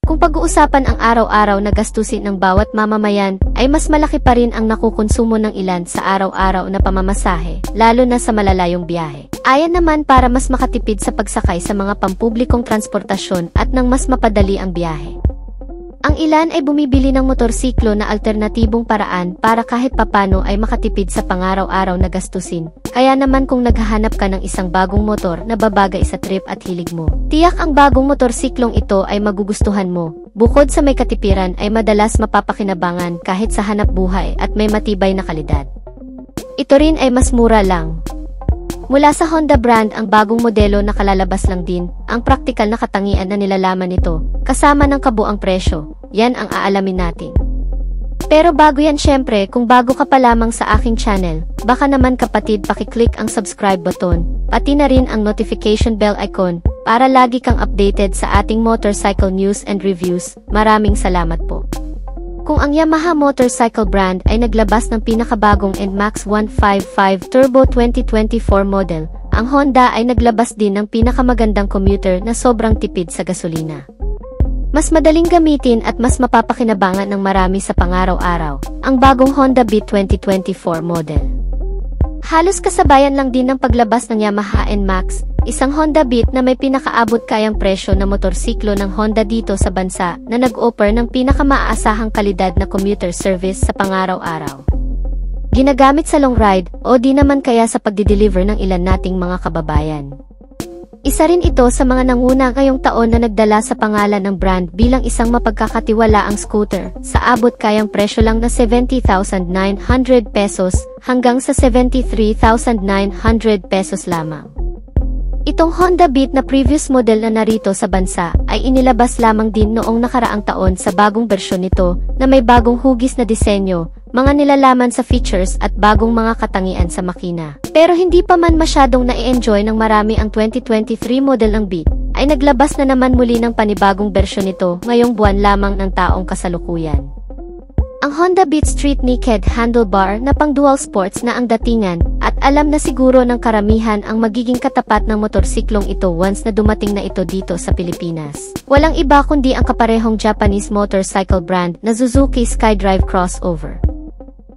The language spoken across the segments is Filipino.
Kung pag-uusapan ang araw-araw na gastusin ng bawat mamamayan, ay mas malaki pa rin ang nakukonsumo ng ilan sa araw-araw na pamamasahe, lalo na sa malalayong biyahe. Ayan naman para mas makatipid sa pagsakay sa mga pampublikong transportasyon at nang mas mapadali ang biyahe. Ang ilan ay bumibili ng motorsiklo na alternatibong paraan para kahit papano ay makatipid sa pangaraw-araw na gastusin. Kaya naman kung naghahanap ka ng isang bagong motor na babagay sa trip at hilig mo, tiyak ang bagong motorsiklong ito ay magugustuhan mo. Bukod sa may katipiran ay madalas mapapakinabangan kahit sa hanap buhay at may matibay na kalidad. Ito rin ay mas mura lang. Mula sa Honda brand ang bagong modelo na kalalabas lang din, ang praktikal na katangian na nilalaman nito, kasama ng kabuang presyo, yan ang aalamin natin. Pero bago yan syempre, kung bago ka pa lamang sa aking channel, baka naman kapatid pakiclick ang subscribe button, pati na rin ang notification bell icon, para lagi kang updated sa ating motorcycle news and reviews. Maraming salamat po. Kung ang Yamaha motorcycle brand ay naglabas ng pinakabagong NMAX 155 Turbo 2024 model, ang Honda ay naglabas din ng pinakamagandang commuter na sobrang tipid sa gasolina. Mas madaling gamitin at mas mapapakinabangan ng marami sa pangaraw-araw, ang bagong Honda Beat 2024 model. Halos kasabayan lang din ng paglabas ng Yamaha NMAX, isang Honda Beat na may pinakaabot kayang presyo na motorsiklo ng Honda dito sa bansa na nag-offer ng pinakamaasahang kalidad na commuter service sa pangaraw-araw. Ginagamit sa long ride o di naman kaya sa pagdi-deliver ng ilan nating mga kababayan. Isa rin ito sa mga nanguna ngayong taon na nagdala sa pangalan ng brand bilang isang mapagkakatiwalaang scooter sa abot kayang presyo lang na 70,900 pesos hanggang sa 73,900 pesos lamang. Itong Honda Beat na previous model na narito sa bansa ay inilabas lamang din noong nakaraang taon sa bagong bersyon nito na may bagong hugis na disenyo, mga nilalaman sa features at bagong mga katangian sa makina. Pero hindi pa man masyadong na-enjoy ng marami ang 2023 model ng Beat, ay naglabas na naman muli ng panibagong bersyon nito ngayong buwan lamang ng taong kasalukuyan. Ang Honda Beat Street Naked Handlebar na pang dual sports na ang datingan at alam na siguro ng karamihan ang magiging katapat ng motorsiklong ito once na dumating na ito dito sa Pilipinas. Walang iba kundi ang kaparehong Japanese motorcycle brand na Suzuki SkyDrive Crossover.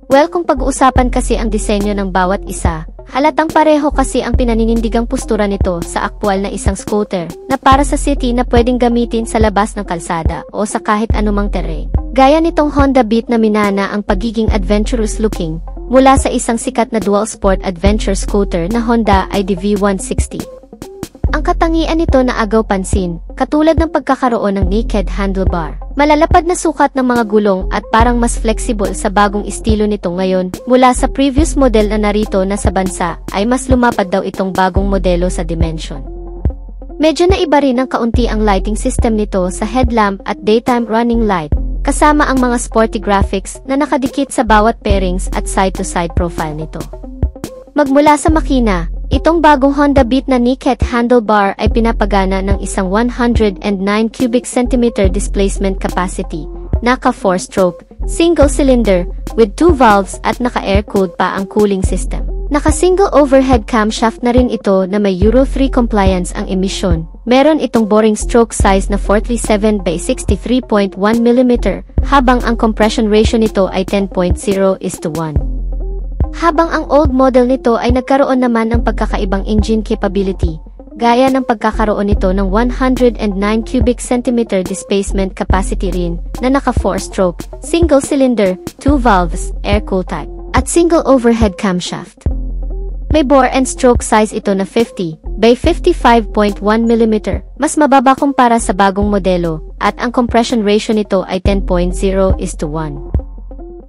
Well, kung pag-uusapan kasi ang disenyo ng bawat isa, halatang pareho kasi ang pinaninindigang postura nito sa aktwal na isang scooter na para sa city na pwedeng gamitin sa labas ng kalsada o sa kahit anumang terrain. Gaya nitong Honda Beat na minana ang pagiging adventurous looking mula sa isang sikat na dual sport adventure scooter na Honda ID V160. Ang katangian nito na agaw pansin, katulad ng pagkakaroon ng naked handlebar, malalapad na sukat ng mga gulong at parang mas flexible sa bagong estilo nito ngayon mula sa previous model na narito na sa bansa ay mas lumapad daw itong bagong modelo sa dimension. Medyo naiba rin ng kaunti ang lighting system nito sa headlamp at daytime running light, kasama ang mga sporty graphics na nakadikit sa bawat pairings at side-to-side profile nito. Magmula sa makina, itong bagong Honda Beat na naked handlebar ay pinapagana ng isang 109 cubic centimeter displacement capacity, naka 4-stroke, single cylinder, with 2 valves at naka-air-cooled pa ang cooling system. Naka-single overhead camshaft na rin ito na may Euro 3 compliance ang emisyon. Meron itong boring stroke size na 47 by 63.1 mm, habang ang compression ratio nito ay 10.0:1. Habang ang old model nito ay nagkaroon naman ng pagkakaibang engine capability, gaya ng pagkakaroon nito ng 109 cubic centimeter displacement capacity rin na naka 4-stroke, single cylinder, 2 valves, air-cooled type, at single overhead camshaft. May bore and stroke size ito na 50 by 55.1 mm, mas mababa kumpara sa bagong modelo, at ang compression ratio nito ay 10.0:1.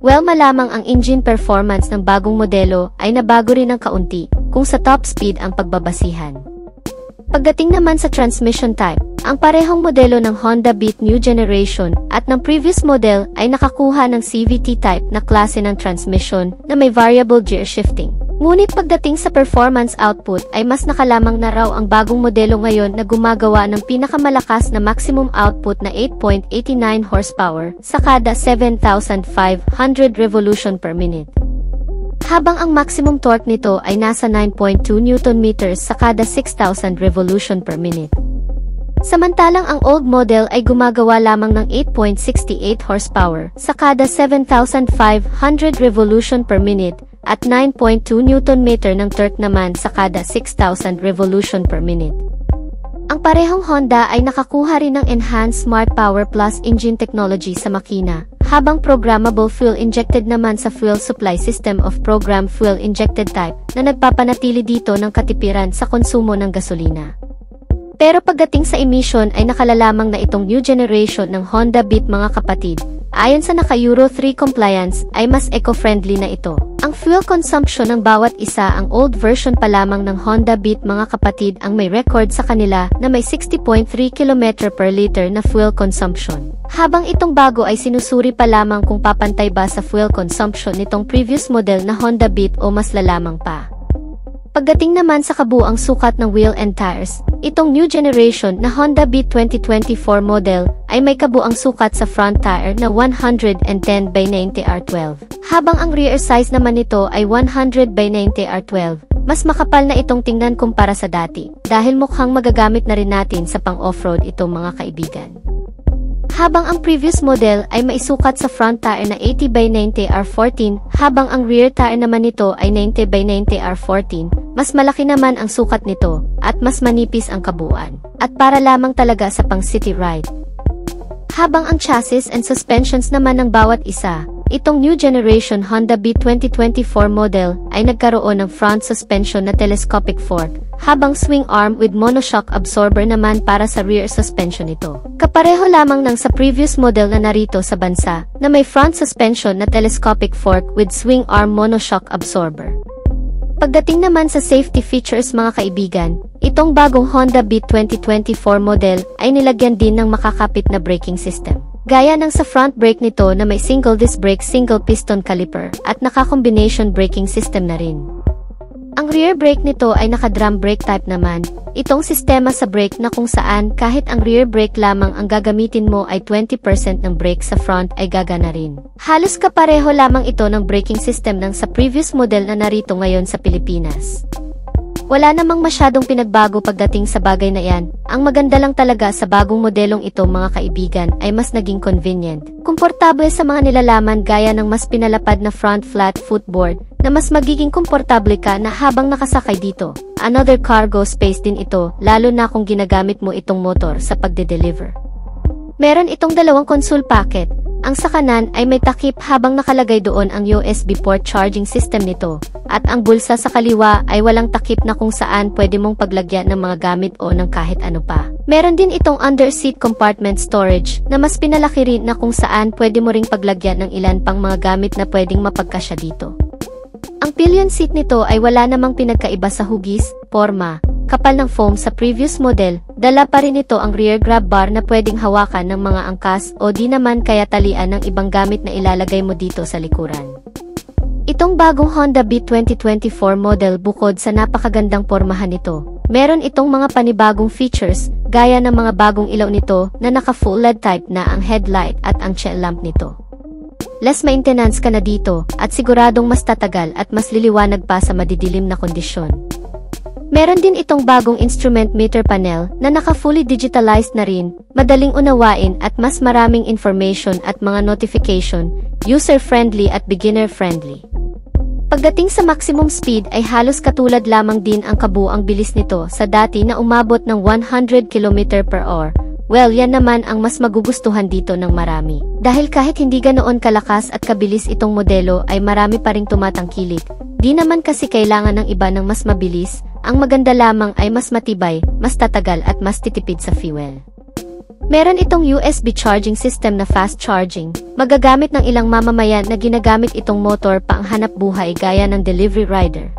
Well, malamang ang engine performance ng bagong modelo ay nabago rin ng kaunti, kung sa top speed ang pagbabasihan. Pagdating naman sa transmission type, ang parehong modelo ng Honda Beat New Generation at ng previous model ay nakakuha ng CVT type na klase ng transmission na may variable gear shifting. Ngunit pagdating sa performance output ay mas nakalamang na raw ang bagong modelo ngayon na gumagawa ng pinakamalakas na maximum output na 8.89 horsepower sa kada 7,500 revolution per minute. Habang ang maximum torque nito ay nasa 9.2 Nm sa kada 6,000 revolution per minute. Samantalang ang old model ay gumagawa lamang ng 8.68 horsepower sa kada 7,500 revolution per minute at 9.2 Nm ng torque naman sa kada 6,000 revolution per minute. Ang parehong Honda ay nakakuha rin ng Enhanced Smart Power Plus engine technology sa makina, habang programmable fuel-injected naman sa fuel supply system of program fuel-injected type na nagpapanatili dito ng katipiran sa konsumo ng gasolina. Pero pagdating sa emission ay nakalalamang na itong new generation ng Honda Beat mga kapatid. Ayon sa naka-Euro 3 compliance ay mas eco-friendly na ito. Ang fuel consumption ng bawat isa, ang old version pa lamang ng Honda Beat mga kapatid ang may record sa kanila na may 60.3 km per liter na fuel consumption. Habang itong bago ay sinusuri pa lamang kung papantay ba sa fuel consumption nitong previous model na Honda Beat o mas lalamang pa. Pagdating naman sa kabuang sukat ng wheel and tires, itong new generation na Honda Beat 2024 model ay may kabuang sukat sa front tire na 110/90R12, habang ang rear size naman nito ay 100/90R12. Mas makapal na itong tingnan kumpara sa dati, dahil mukhang magagamit na rin natin sa pang-offroad itong mga kaibigan. Habang ang previous model ay maisukat sa front tire na 80/90R14, habang ang rear tire naman nito ay 90/90R14, mas malaki naman ang sukat nito, at mas manipis ang kabuuan, at para lamang talaga sa pang-city ride. Habang ang chassis and suspensions naman ng bawat isa, itong new generation Honda Beat 2024 model ay nagkaroon ng front suspension na telescopic fork, habang swing arm with monoshock absorber naman para sa rear suspension nito. Kapareho lamang ng sa previous model na narito sa bansa, na may front suspension na telescopic fork with swing arm monoshock absorber. Pagdating naman sa safety features mga kaibigan, itong bagong Honda Beat 2024 model ay nilagyan din ng makakapit na braking system. Gaya ng sa front brake nito na may single disc brake single piston caliper at naka-combination braking system na rin. Ang rear brake nito ay naka-drum brake type naman, itong sistema sa brake na kung saan kahit ang rear brake lamang ang gagamitin mo ay 20% ng brake sa front ay gagana rin. Halos kapareho lamang ito ng braking system ng sa previous model na narito ngayon sa Pilipinas. Wala namang masyadong pinagbago pagdating sa bagay na yan. Ang maganda lang talaga sa bagong modelong ito mga kaibigan ay mas naging convenient. Komportable sa mga nilalaman gaya ng mas pinalapad na front flat footboard na mas magiging komportable ka na habang nakasakay dito. Another cargo space din ito lalo na kung ginagamit mo itong motor sa pagde-deliver. Meron itong dalawang console packet. Ang sa kanan ay may takip habang nakalagay doon ang USB port charging system nito, at ang bulsa sa kaliwa ay walang takip na kung saan pwede mong paglagyan ng mga gamit o ng kahit ano pa. Meron din itong under seat compartment storage na mas pinalaki rin na kung saan pwede mo ring paglagyan ng ilan pang mga gamit na pwedeng mapagkasya dito. Ang pillion seat nito ay wala namang pinagkaiba sa hugis, porma, kapal ng foam sa previous model. Dala pa rin ito ang rear grab bar na pwedeng hawakan ng mga angkas o di naman kaya talian ng ibang gamit na ilalagay mo dito sa likuran. Itong bagong Honda Beat 2024 model bukod sa napakagandang pormahan nito, meron itong mga panibagong features gaya ng mga bagong ilaw nito na naka-full LED type na ang headlight at ang tail lamp nito. Less maintenance ka na dito at siguradong mas tatagal at mas liliwanag pa sa madidilim na kondisyon. Meron din itong bagong instrument meter panel na naka-fully digitalized na rin, madaling unawain at mas maraming information at mga notification, user-friendly at beginner-friendly. Pagdating sa maximum speed ay halos katulad lamang din ang kabuuang bilis nito sa dati na umabot ng 100 km/h. Well, yan naman ang mas magugustuhan dito ng marami. Dahil kahit hindi ganoon kalakas at kabilis itong modelo ay marami pa ring tumatangkilik. Di naman kasi kailangan ng iba ng mas mabilis, ang maganda lamang ay mas matibay, mas tatagal at mas titipid sa fuel. Meron itong USB charging system na fast charging, magagamit ng ilang mamamayan na ginagamit itong motor pang hanap buhay gaya ng delivery rider.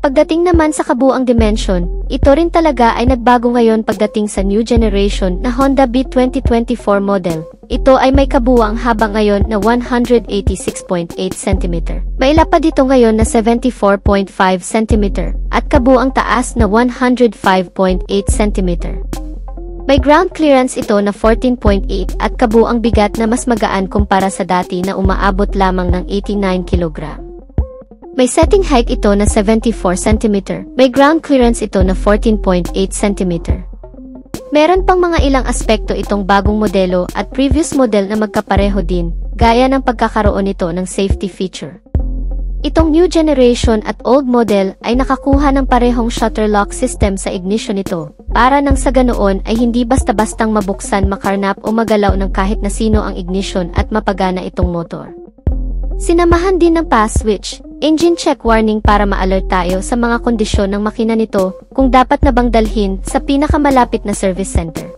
Pagdating naman sa kabuang dimension, ito rin talaga ay nagbago ngayon pagdating sa new generation na Honda Beat 2024 model. Ito ay may kabuang haba ngayon na 186.8 cm. May lapad dito ngayon na 74.5 cm at kabuang taas na 105.8 cm. May ground clearance ito na 14.8 at kabuang bigat na mas magaan kumpara sa dati na umaabot lamang ng 89 kg. May setting height ito na 74 cm. May ground clearance ito na 14.8 cm. Meron pang mga ilang aspekto itong bagong modelo at previous model na magkapareho din, gaya ng pagkakaroon nito ng safety feature. Itong new generation at old model ay nakakuha ng parehong shutter lock system sa ignition nito, para nang sa ganoon ay hindi basta-bastang mabuksan, makarnap o magalaw ng kahit na sino ang ignition at mapagana itong motor. Sinamahan din ng pass switch, engine check warning para ma-alert tayo sa mga kondisyon ng makina nito kung dapat na bang dalhin sa pinakamalapit na service center.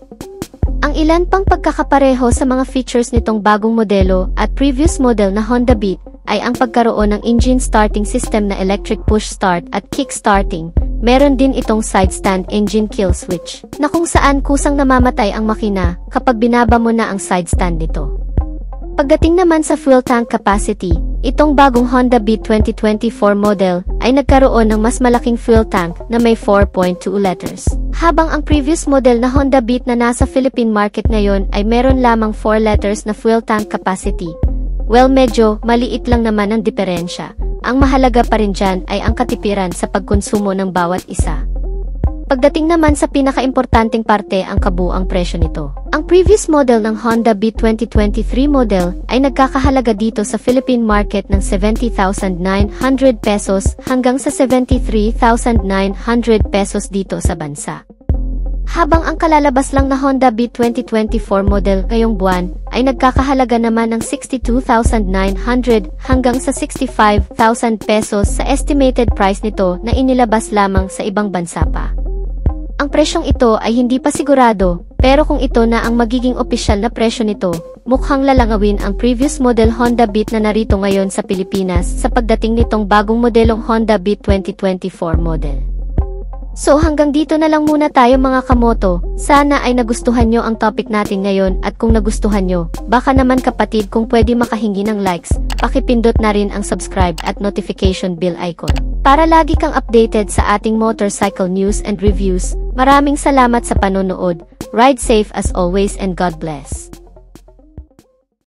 Ang ilan pang pagkakapareho sa mga features nitong bagong modelo at previous model na Honda Beat ay ang pagkaroon ng engine starting system na electric push start at kick starting. Meron din itong side stand engine kill switch na kung saan kusang namamatay ang makina kapag binaba mo na ang side stand nito. Pagdating naman sa fuel tank capacity, itong bagong Honda Beat 2024 model ay nagkaroon ng mas malaking fuel tank na may 4.2 liters. Habang ang previous model na Honda Beat na nasa Philippine market ngayon ay meron lamang 4 liters na fuel tank capacity. Well, medyo maliit lang naman ang diferensya. Ang mahalaga pa rin dyan ay ang katipiran sa pagkonsumo ng bawat isa. Pagdating naman sa pinakaimportanteng parte, ang kabuang presyo nito. Ang previous model ng Honda Beat 2023 model ay nagkakahalaga dito sa Philippine market ng 70,900 pesos hanggang sa 73,900 pesos dito sa bansa. Habang ang kalalabas lang na Honda Beat 2024 model ngayong buwan ay nagkakahalaga naman ng 62,900 hanggang sa 65,000 pesos sa estimated price nito na inilabas lamang sa ibang bansa pa. Ang presyong ito ay hindi pa sigurado, pero kung ito na ang magiging opisyal na presyo nito, mukhang lalangawin ang previous model Honda Beat na narito ngayon sa Pilipinas sa pagdating nitong bagong modelong Honda Beat 2024 model. So hanggang dito na lang muna tayo mga kamoto. Sana ay nagustuhan nyo ang topic natin ngayon at kung nagustuhan nyo, baka naman kapatid kung pwede makahingi ng likes, pakipindot na rin ang subscribe at notification bell icon para lagi kang updated sa ating motorcycle news and reviews. Maraming salamat sa panonood. Ride safe as always and God bless.